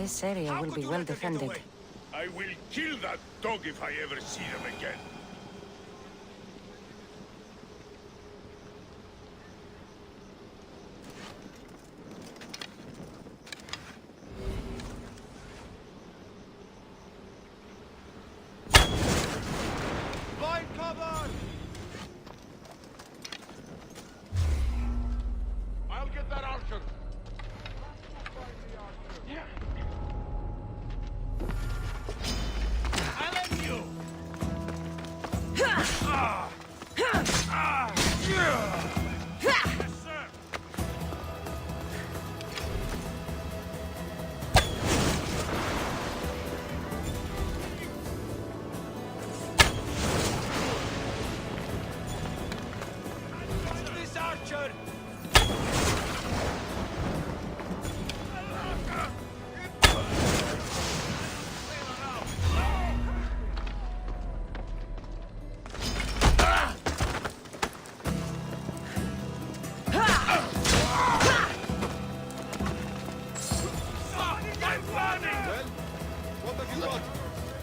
This area will be well defended. I will kill that dog if I ever see them again. Blind cover! I'll get that archer. I let you. Yes, sir. This archer.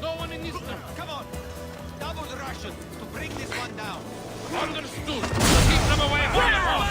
No one in this room. Come on! Double the Russian to bring this one down. Understood. Keep them away from the wall.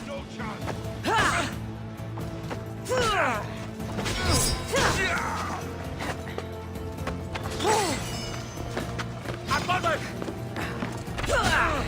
No chance. I'm bothered! Come on!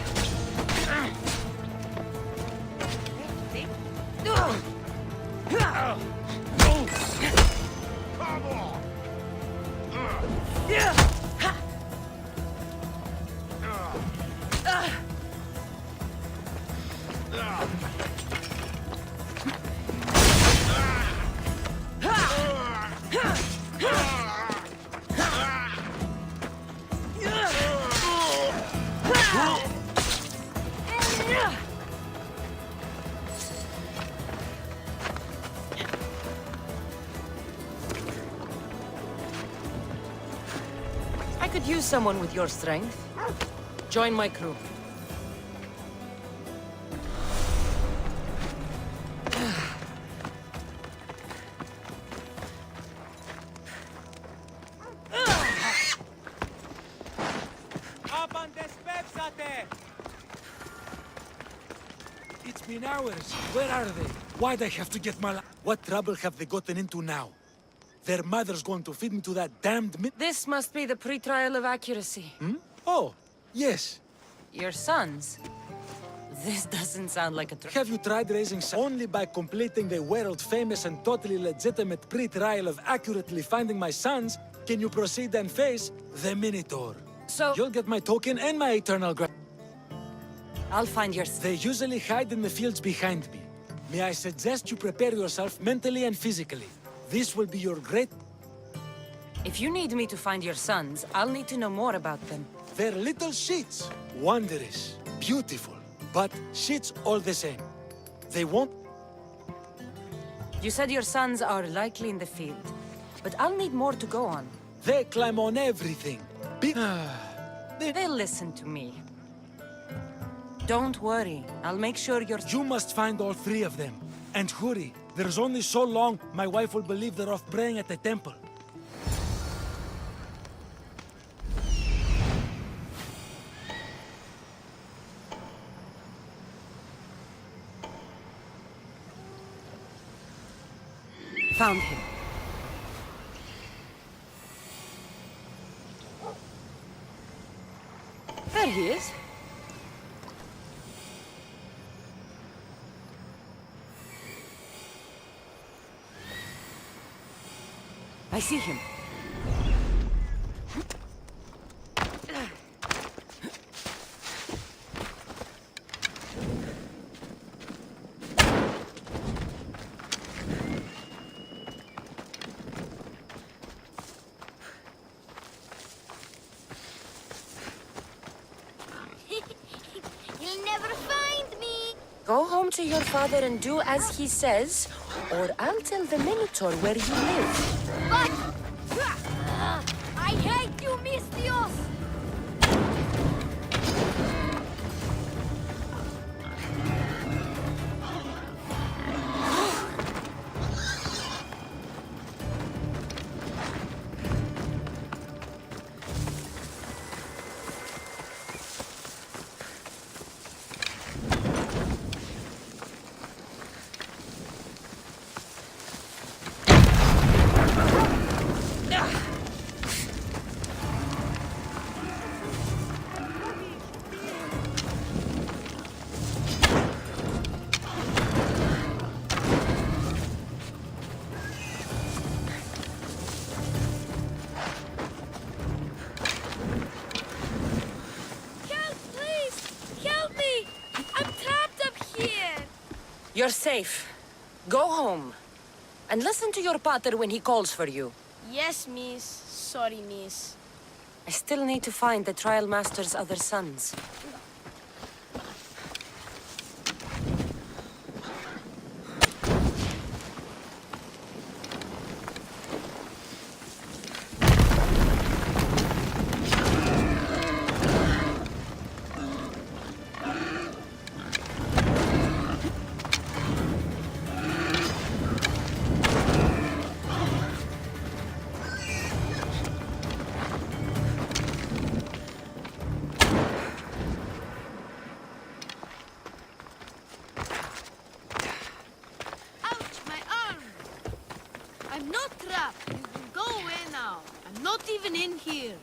I could use someone with your strength. Join my crew. It's been hours. Where are they? Why'd I have to get my What trouble have they gotten into now? Their mother's going to feed me to that damned This must be the pre-trial of accuracy. Oh, yes. Your sons? This doesn't sound like a Have you tried raising only by completing the world-famous and totally legitimate pre-trial of accurately finding my sons can you proceed and face the Minotaur? So... You'll get my token and my eternal I'll find your... They usually hide in the fields behind me. May I suggest you prepare yourself mentally and physically. This will be your great... If you need me to find your sons, I'll need to know more about them. They're little shits. Wondrous. Beautiful. But shits all the same. They won't... You said your sons are likely in the field. But I'll need more to go on. They climb on everything. They'll listen to me. Don't worry. I'll make sure you're... You must find all three of them. And hurry. There's only so long my wife will believe they're off praying at the temple. Found him. There he is. I see him. You'll never find me. Go home to your father and do as he says, or I'll tell the Minotaur where you live. But I hate you, Mistios. You're safe. Go home. And listen to your pater when he calls for you. Yes, miss. Sorry, miss. I still need to find the Trial Master's other sons. Ouch, my arm! I'm not trapped. You can go away now. I'm not even in here.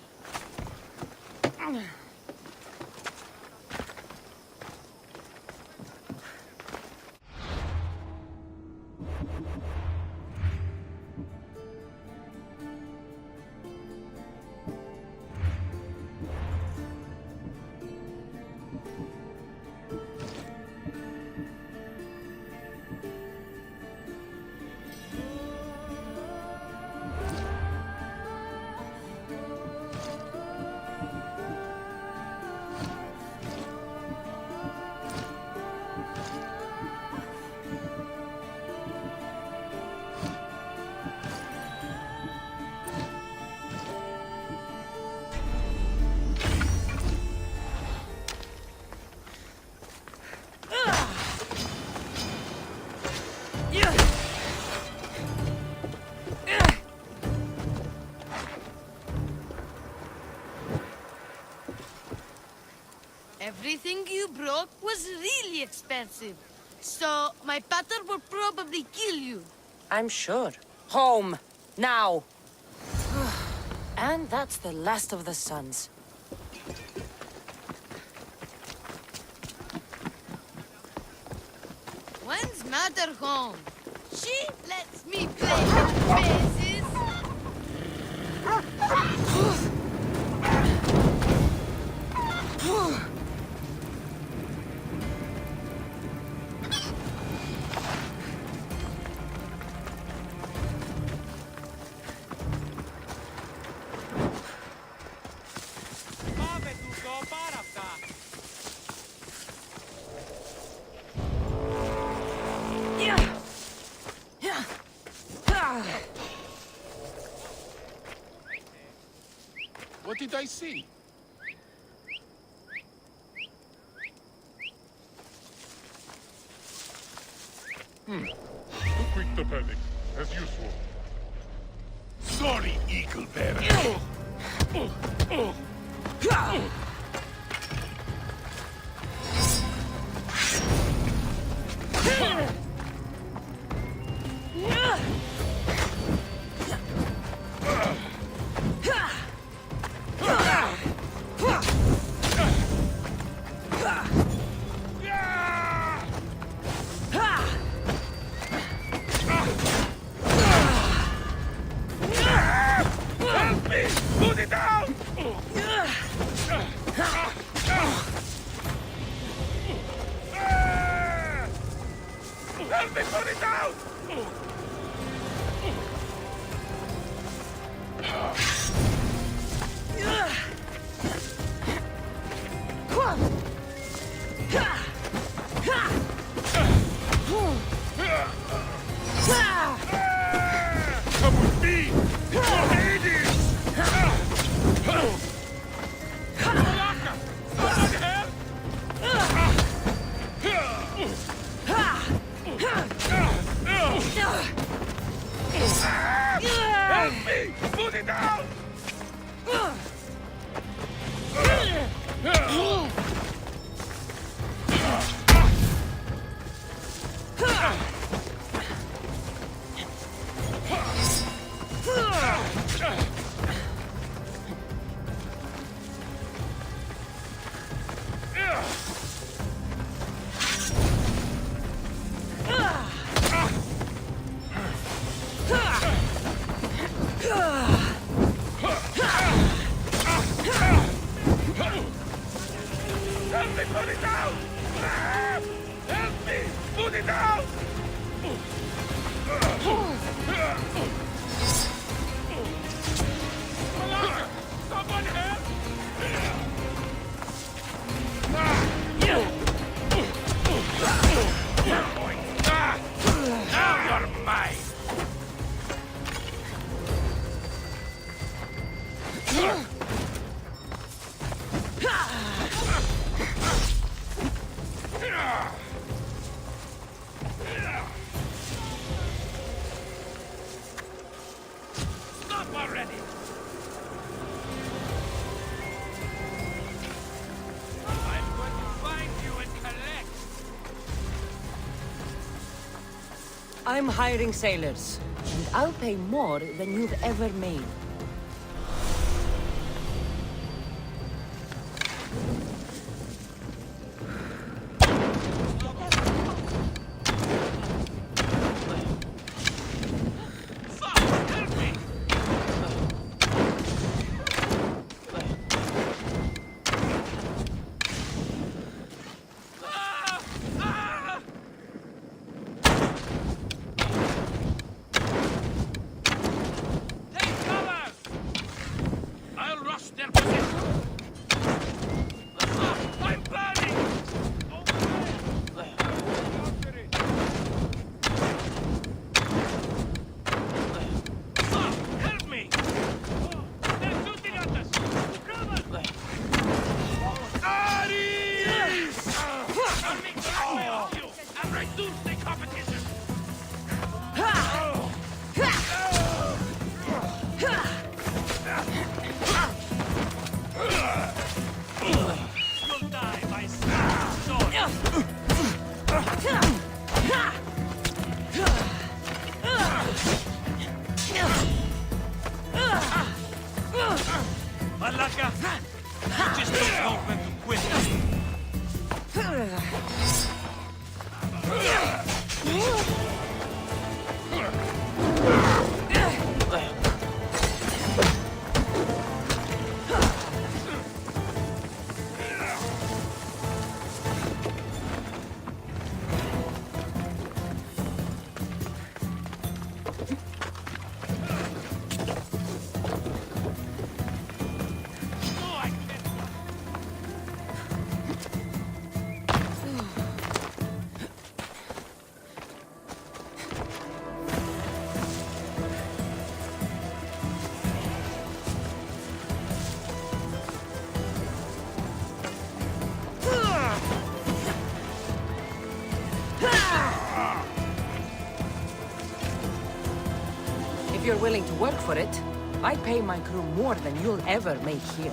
Everything you brought was really expensive. So, my pater will probably kill you. I'm sure. Home. Now. And that's the last of the sons. When's Mother home? She lets me play with faces. Πάμε τούτο, πάρα αυτά. What did I see? Too quick to panic, as usual. Sorry, Eagle Bearer. put it down! Come with me! To Hades! Help me! Put it down! Help me put it down! Help me put it down! Someone help! Now you're mine! Stop already! I'm going to find you and collect! I'm hiring sailors, and I'll pay more than you've ever made. Fuck! Help me! Ah! Ah! Take cover! I'll rush their position. Ah, I'm burning! Ah, help me! They're shooting at us! Cover! Ares! I'll make the way off you and reduce the competition! You'll die by sword! Malaka! You just don't know when to quit. Oh, I can't. If you're willing to work for it, I pay my crew more than you'll ever make here.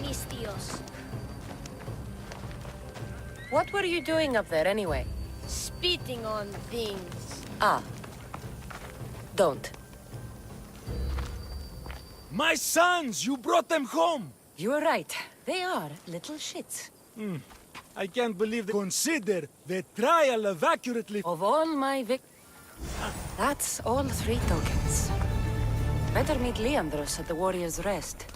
Mistios. What were you doing up there anyway? Spitting on things. Ah. Don't. My sons! You brought them home! You were right. They are little shits. I can't believe they consider the trial of accurately... Of all my That's all 3 tokens. Better meet Leandros at the Warrior's Rest.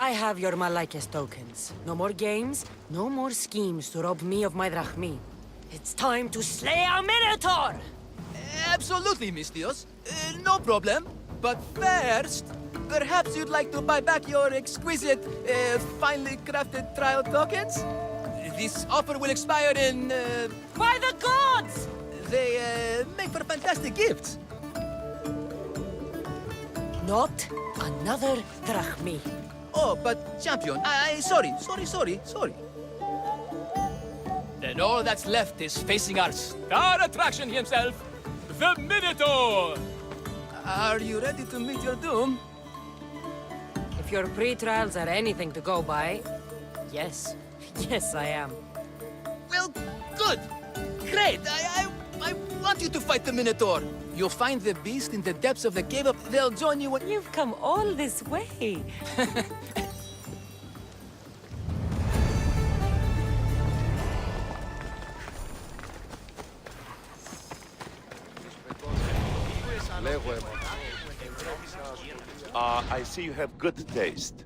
I have your Malaikes tokens. No more games, no more schemes to rob me of my drachmi. It's time to slay a Minotaur! Absolutely, Mistios. No problem. But first, perhaps you'd like to buy back your exquisite, finely crafted trial tokens? This offer will expire in, By the gods! They, make for fantastic gifts. Not another drachmi. Oh, but champion, sorry. Then all that's left is facing our star attraction himself, the Minotaur! Are you ready to meet your doom? If your pre-trials are anything to go by, yes. Yes, I am. Well, good. Great. I want you to fight the Minotaur. You'll find the beast in the depths of the cave. They'll join you when... You've come all this way. I see you have good taste.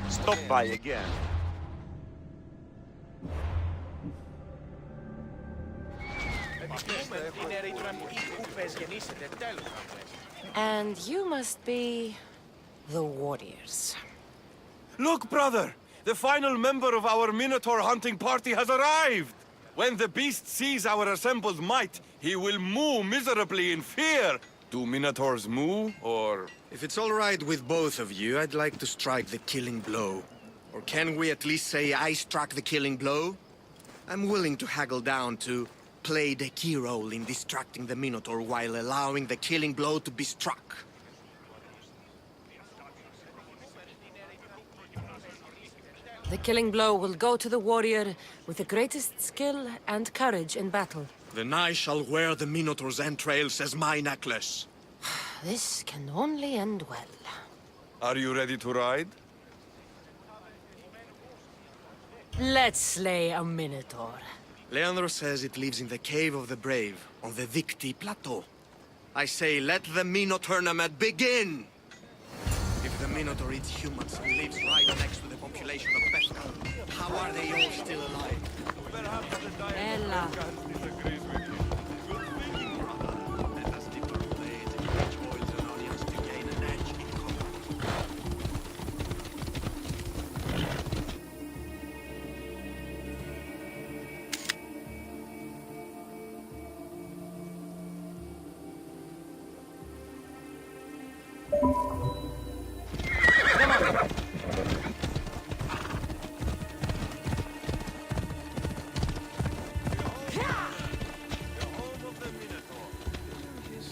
Stop by again. And you must be the warriors. Look, brother! The final member of our Minotaur hunting party has arrived! When the beast sees our assembled might, he will moo miserably in fear. Do Minotaurs moo, or...? If it's all right with both of you, I'd like to strike the killing blow. Or can we at least say I struck the killing blow? I'm willing to haggle down to play the key role in distracting the Minotaur while allowing the killing blow to be struck. The killing blow will go to the warrior with the greatest skill and courage in battle. Then I shall wear the Minotaur's entrails as my necklace. This can only end well. Are you ready to ride? Let's slay a Minotaur. Leandro says it lives in the Cave of the Brave, on the Victi Plateau. I say, let the Minotaur tournament begin! If the Minotaur eats humans and lives right next to the population of Pesca, how are they all still alive? Ella. Disagrees with you. Good thinking, brother. Let us dip our blades in rich oils and onions to gain an edge in combat.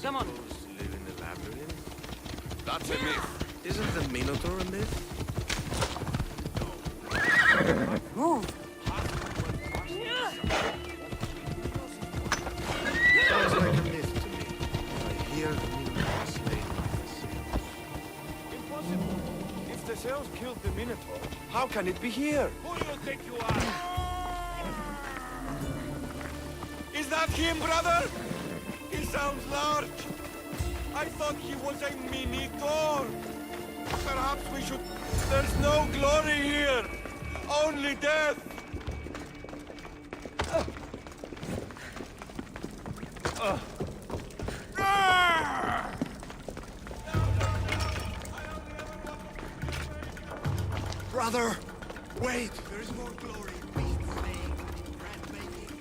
Come on. Live in the labyrinth? That's a myth. Isn't the Minotaur a myth? Move. Sounds like a myth to me. I hear the Minotaur slain by the sails. Impossible. If the cells killed the Minotaur, how can it be here? Who do you think you are? Is that him, brother? He sounds large. I thought he was a Minotaur. Perhaps we should... There's no glory here. Only death. Brother! Wait! There is more glory in beast slaying than in bread making.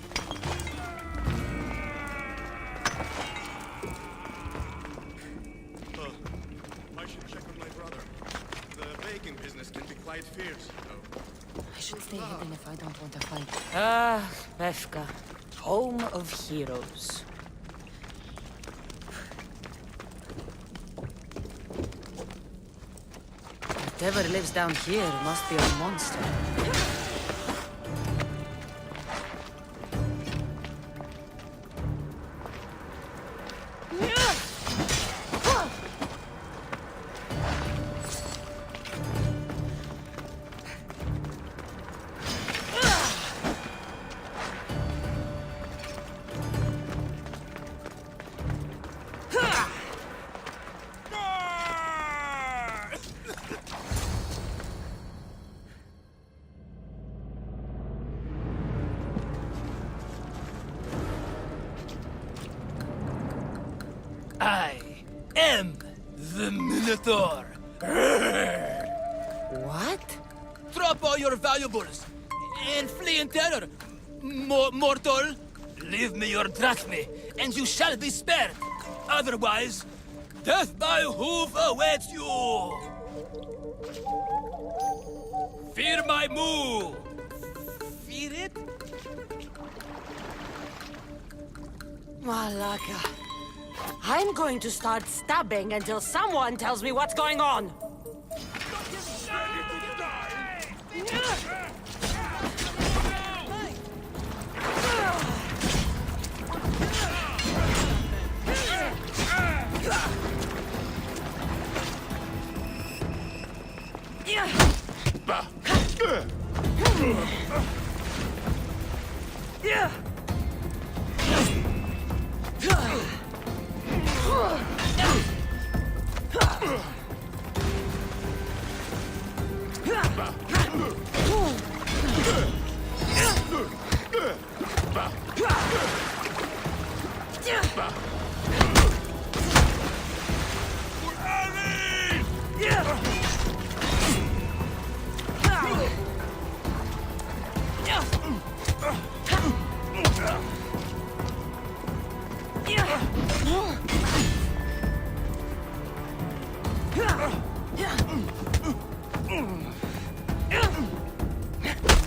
I should check on my brother. The baking business can be quite fierce, you know. I should stay hidden if I don't want to fight. Ah, Pesca. Home of heroes. Whatever lives down here must be a monster. I am the Minotaur. What? Drop all your valuables and flee in terror. Mortal, leave me your drachmae, and you shall be spared. Otherwise, death by hoof awaits you. Fear my moo. Fear it? Malaka. I'm going to start stabbing until someone tells me what's going on.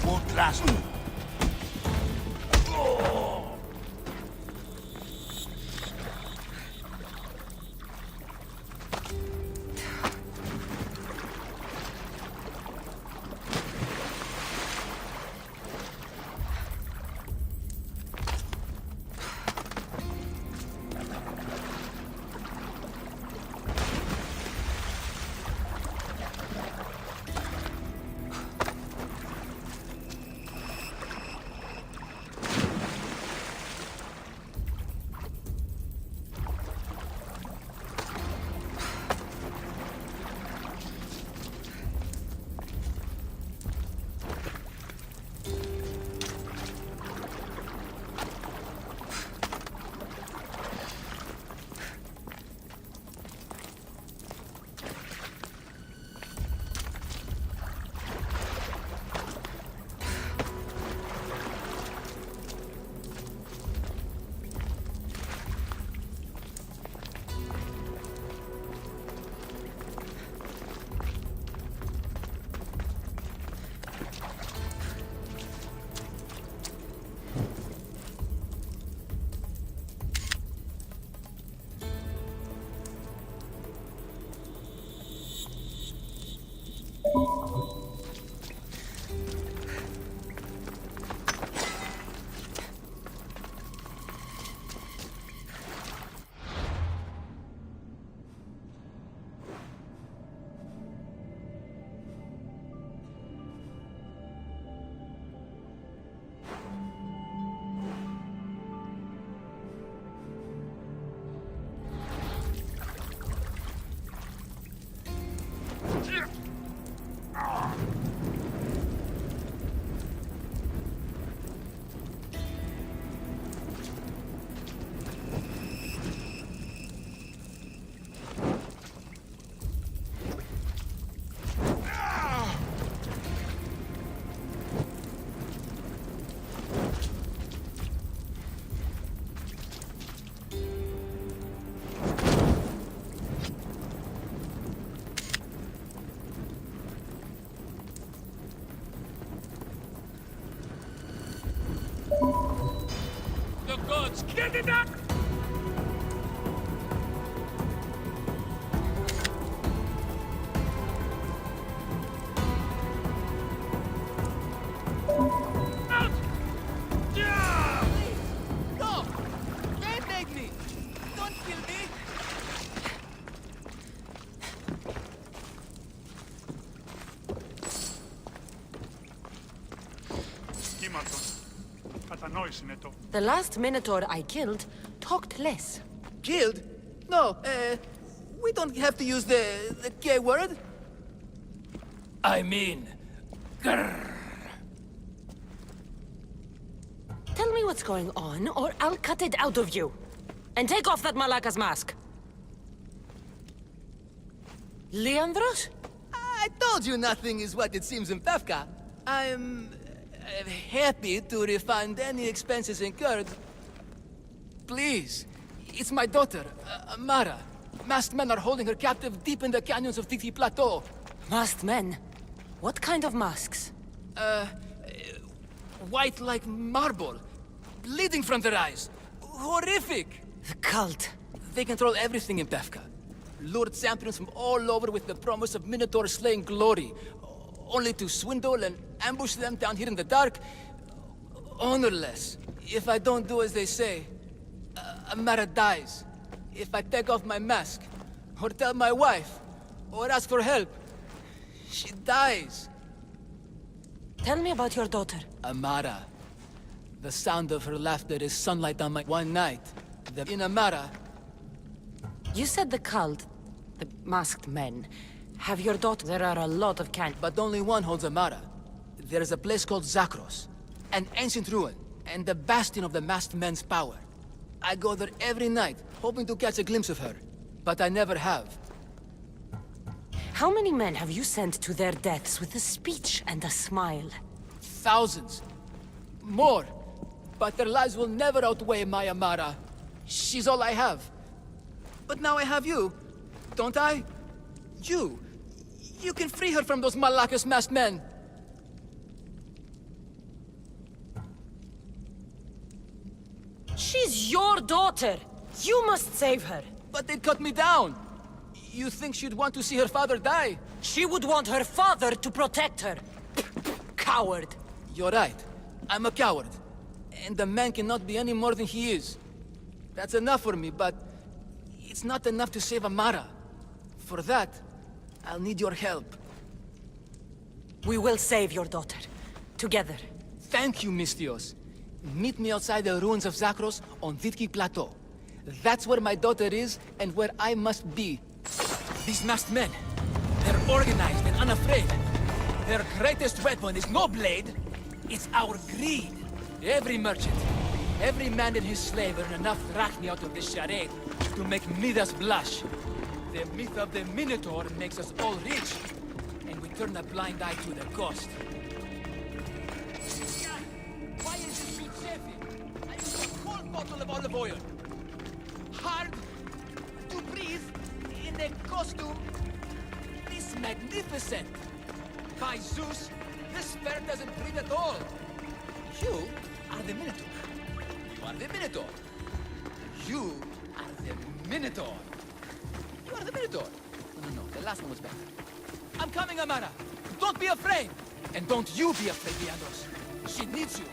Won't last. Get it up! Out! Yeah! No! Can't take me! Don't kill me! Κύματον. Κατανόηση είναι το. The last Minotaur I killed talked less. Killed? No, we don't have to use the K word. I mean, Tell me what's going on, or I'll cut it out of you. And take off that Malaka's mask. Leandros? I told you nothing is what it seems in Pefka. I'm happy to refund any expenses incurred. Please, it's my daughter, Amara. Masked men are holding her captive deep in the canyons of Titi Plateau. Masked men? What kind of masks? White like marble, bleeding from their eyes. Horrific! The cult. They control everything in Pefka. Lured champions from all over with the promise of Minotaur slaying glory, only to swindle and ambush them down here in the dark. Honorless. If I don't do as they say, Amara dies. If I take off my mask, or tell my wife, or ask for help, she dies. Tell me about your daughter. Amara. The sound of her laughter is sunlight on my... One night, in Amara, You said the cult, the masked men, have your daughter. There are a lot of but only one holds Amara. There is a place called Zakros, an ancient ruin, and the bastion of the masked men's power. I go there every night, hoping to catch a glimpse of her, but I never have. How many men have you sent to their deaths with a speech and a smile? Thousands. More. But their lives will never outweigh my Amara. She's all I have. But now I have you, don't I? You. You can free her from those Malakas masked men. She's your daughter. You must save her. But they'd cut me down. You think she'd want to see her father die? She would want her father to protect her. Coward. You're right. I'm a coward. And a man cannot be any more than he is. That's enough for me, but it's not enough to save Amara. For that, I'll need your help. We will save your daughter. Together. Thank you, Mistios. Meet me outside the ruins of Zakros on Vitki Plateau. That's where my daughter is and where I must be. These masked men, they're organized and unafraid. Their greatest weapon is no blade, it's our greed. Every merchant, every man and his slave earn enough drachmi out of this charade to make Midas blush. The myth of the Minotaur makes us all rich, and we turn a blind eye to the cost. Why is this suit heavy? I use a whole bottle of olive oil. Hard to breathe in a costume this magnificent. By Zeus, this fur doesn't breathe at all. You are the Minotaur. You are the Minotaur. You are the Minotaur. You are the Minotaur. No, the last one was better. I'm coming, Amara. Don't be afraid. And don't you be afraid, Leandros. She needs you.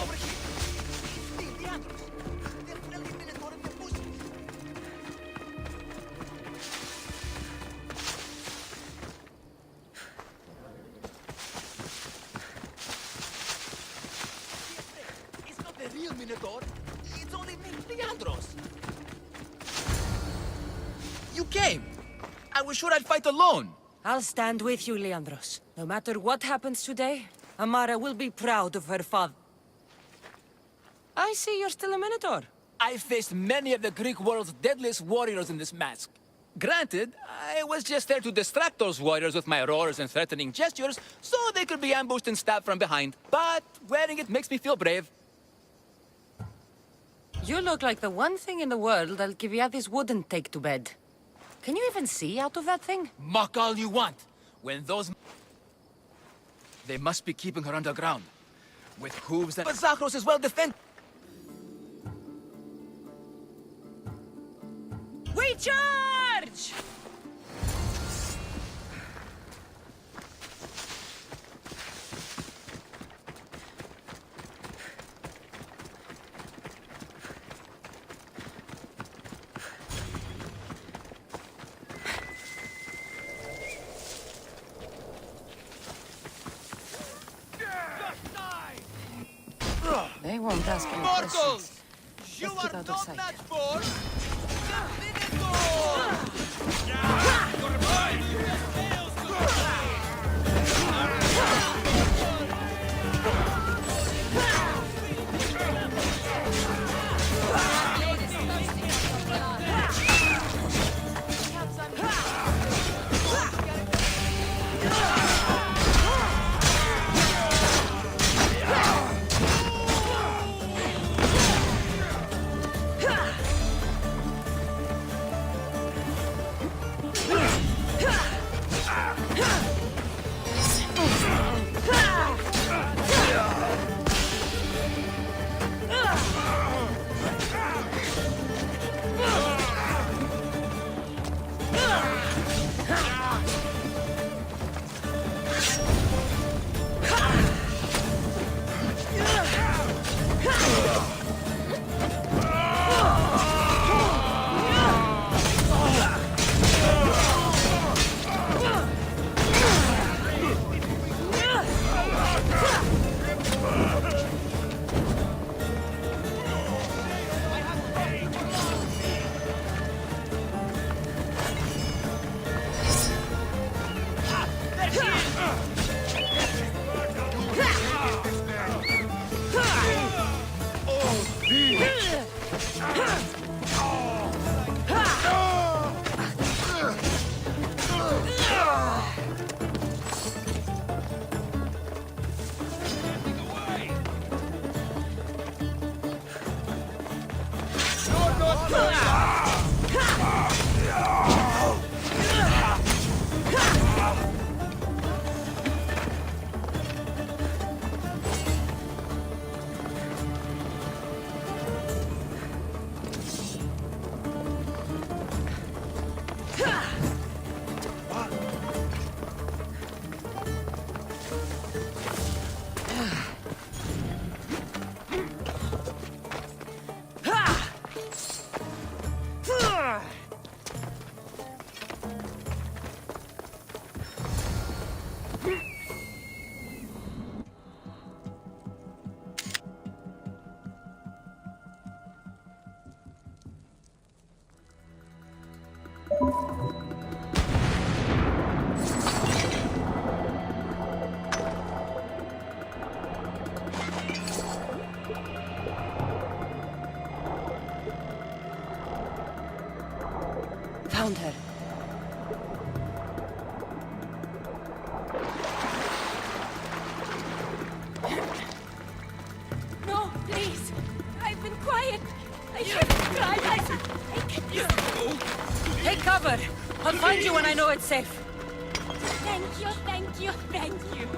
Over here. It's me, Leandros. Definitely Minotaur in the bushes. It's not the real Minotaur. It's only me, Leandros. You came. I was sure I'd fight alone. I'll stand with you, Leandros. No matter what happens today, Amara will be proud of her father. I see you're still a Minotaur. I faced many of the Greek world's deadliest warriors in this mask. Granted, I was just there to distract those warriors with my roars and threatening gestures so they could be ambushed and stabbed from behind. But wearing it makes me feel brave. You look like the one thing in the world Alcibiades wouldn't take to bed. Can you even see out of that thing? Mock all you want. When those... They must be keeping her underground. With hooves that... But Zachros is well defended. We charge! They won't ask any questions. Mortals! You Let's keep are out of not sight. match for... the Minotaur! Found her. No, please. I've been quiet. I can't cry. I can't... Take cover. I'll find you when I know it's safe. Thank you, thank you, thank you.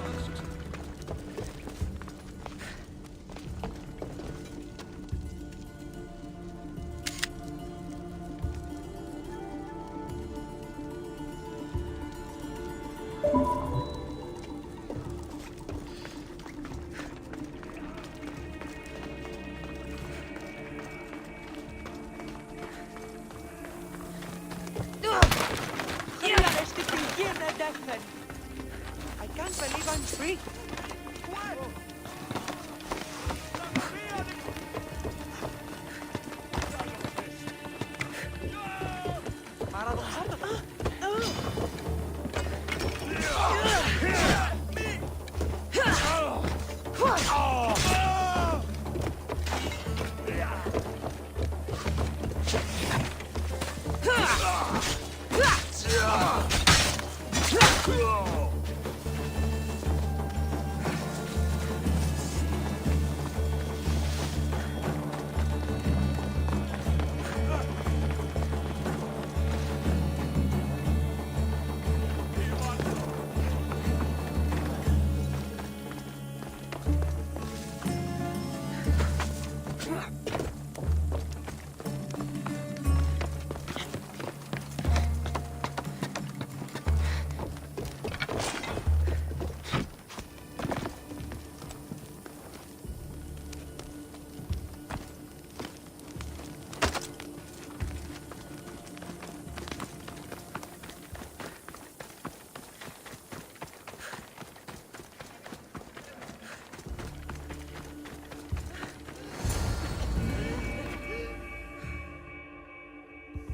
I can't believe I'm free.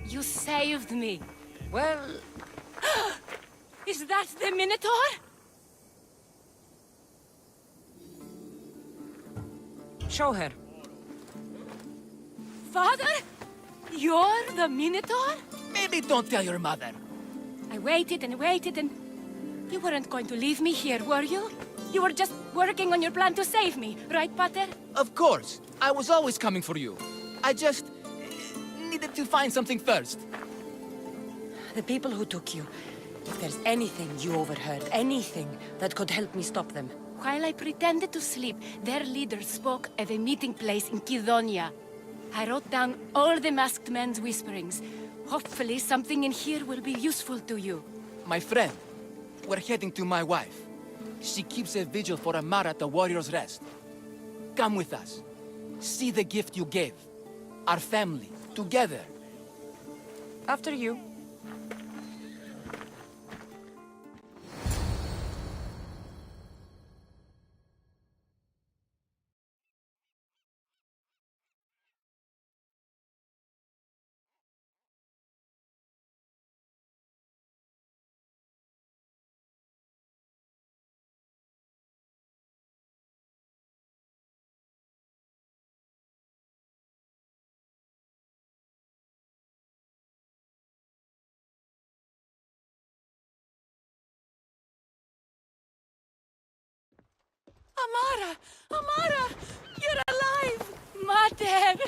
You saved me. Well, Is that the Minotaur? show her. Father? You're the Minotaur? Maybe don't tell your mother. I waited and waited and... You weren't going to leave me here, were you? You were just working on your plan to save me, right, Pater? Of course. I was always coming for you. I just... needed to find something first. The people who took you. If there's anything you overheard, anything that could help me stop them. While I pretended to sleep, their leader spoke of a meeting place in Kidonia. I wrote down all the masked men's whisperings. Hopefully something in here will be useful to you. My friend, we're heading to my wife. She keeps a vigil for Amara at the Warrior's Rest. Come with us. See the gift you gave. Our family, together. After you. Amara! Amara! You're alive! Mater!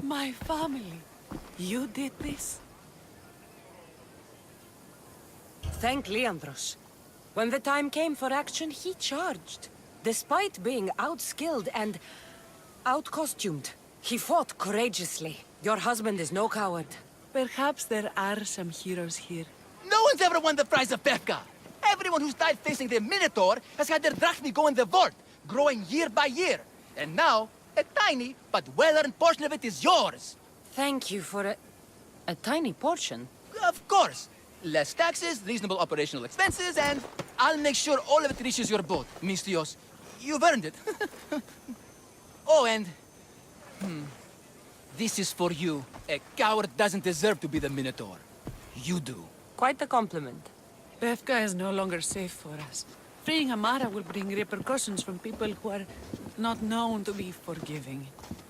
My family. You did this? Thank Leandros. When the time came for action, he charged. Despite being outskilled and out-costumed, he fought courageously. Your husband is no coward. Perhaps there are some heroes here. No one's ever won the prize of Befka. Everyone who's died facing the Minotaur has had their drachmi go in the vault, growing year by year. And now, a tiny but well-earned portion of it is yours. Thank you for a tiny portion. Of course. Less taxes, reasonable operational expenses, and I'll make sure all of it reaches your boat, Mistios. You've earned it. Oh, and... This is for you. A coward doesn't deserve to be the Minotaur. You do. Quite the compliment. Befka is no longer safe for us. Freeing Amara will bring repercussions from people who are not known to be forgiving.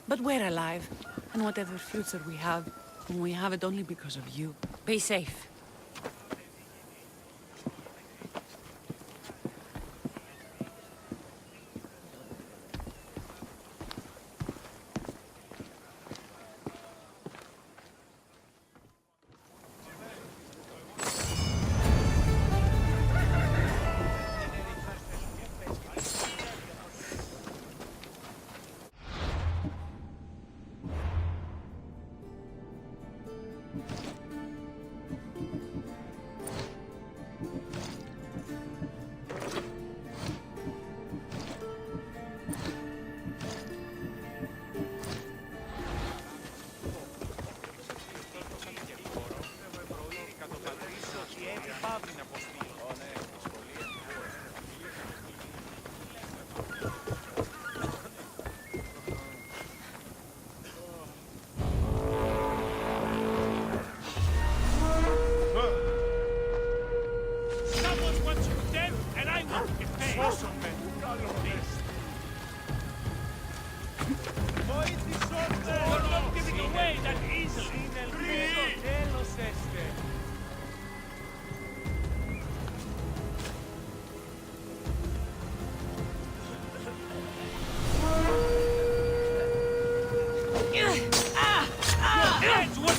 But we're alive, and whatever future we have it only because of you. Be safe. Someone wants you dead, and I want to get paid. You're not giving away that easily. That's what...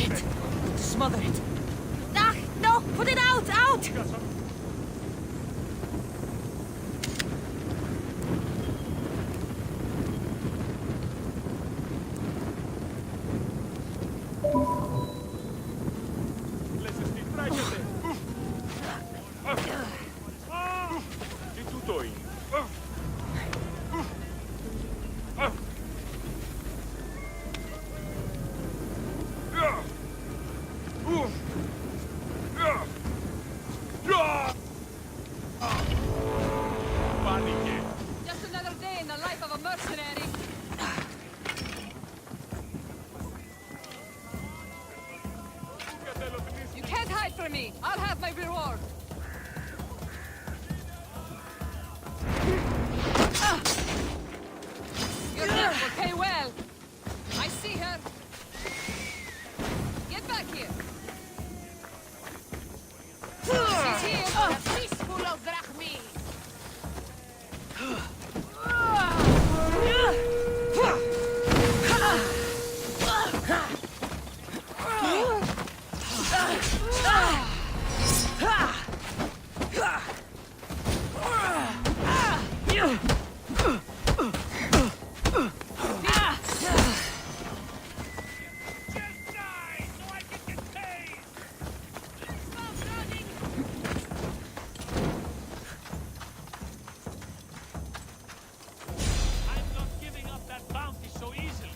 Shit! Smother it! Ah, no! Put it out! Out! Just another day in the life of a mercenary. You can't hide from me. I'll have my reward. Your death will pay well. I see her. Get back here. She's here. Peaceful of Drachmi. I'm not giving up that bounty so easily.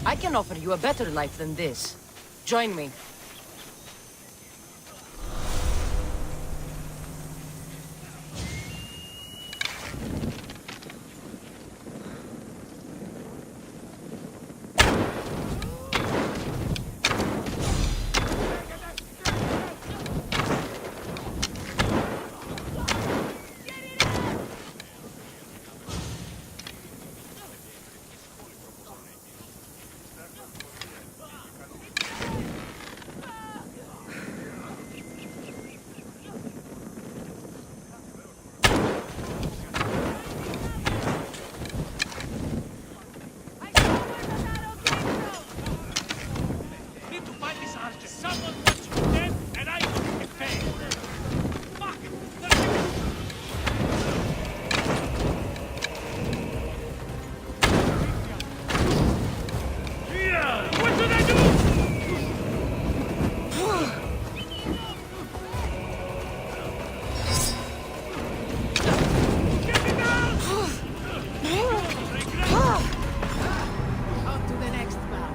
I can offer you a better life than this. Join me. Need to find this archer. Someone wants you dead, and I want to get paid. Fuck! Yeah! What should I do? Get me down! On to the next bout.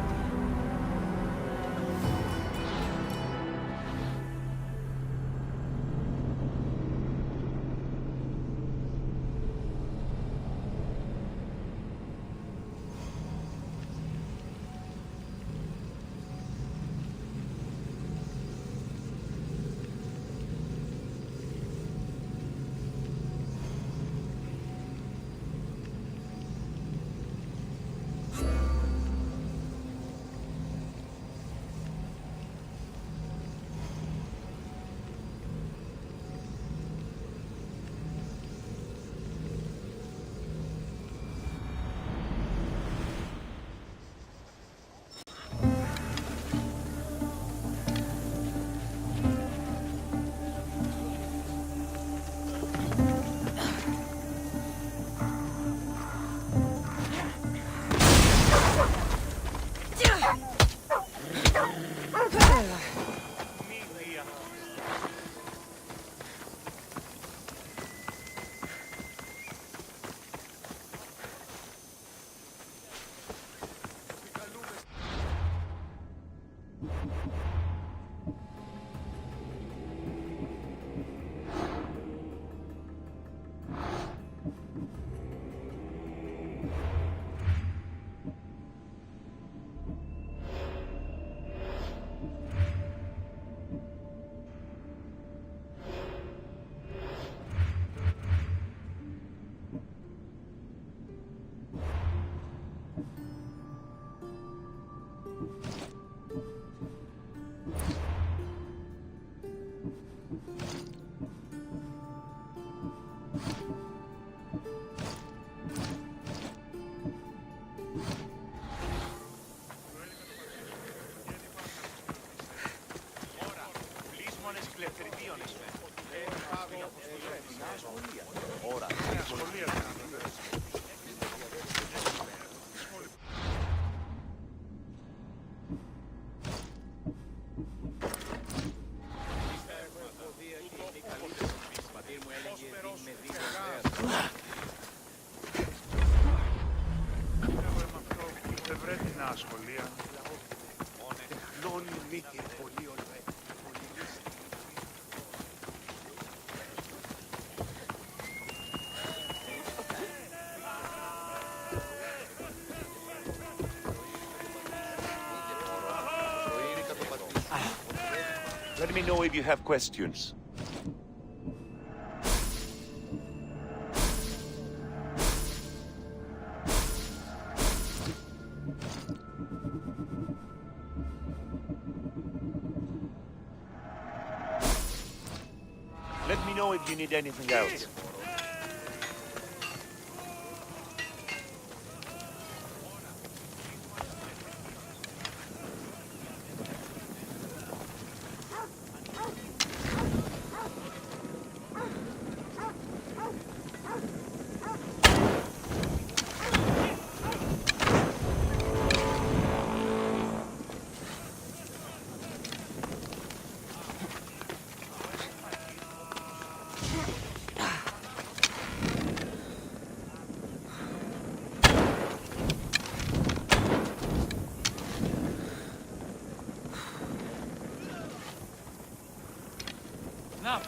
Δεν βρέπει να σχολεία. Τεχνώνει μύτη, πολύ ωραία. Let me know if you have questions. Let me know if you need anything else. Now,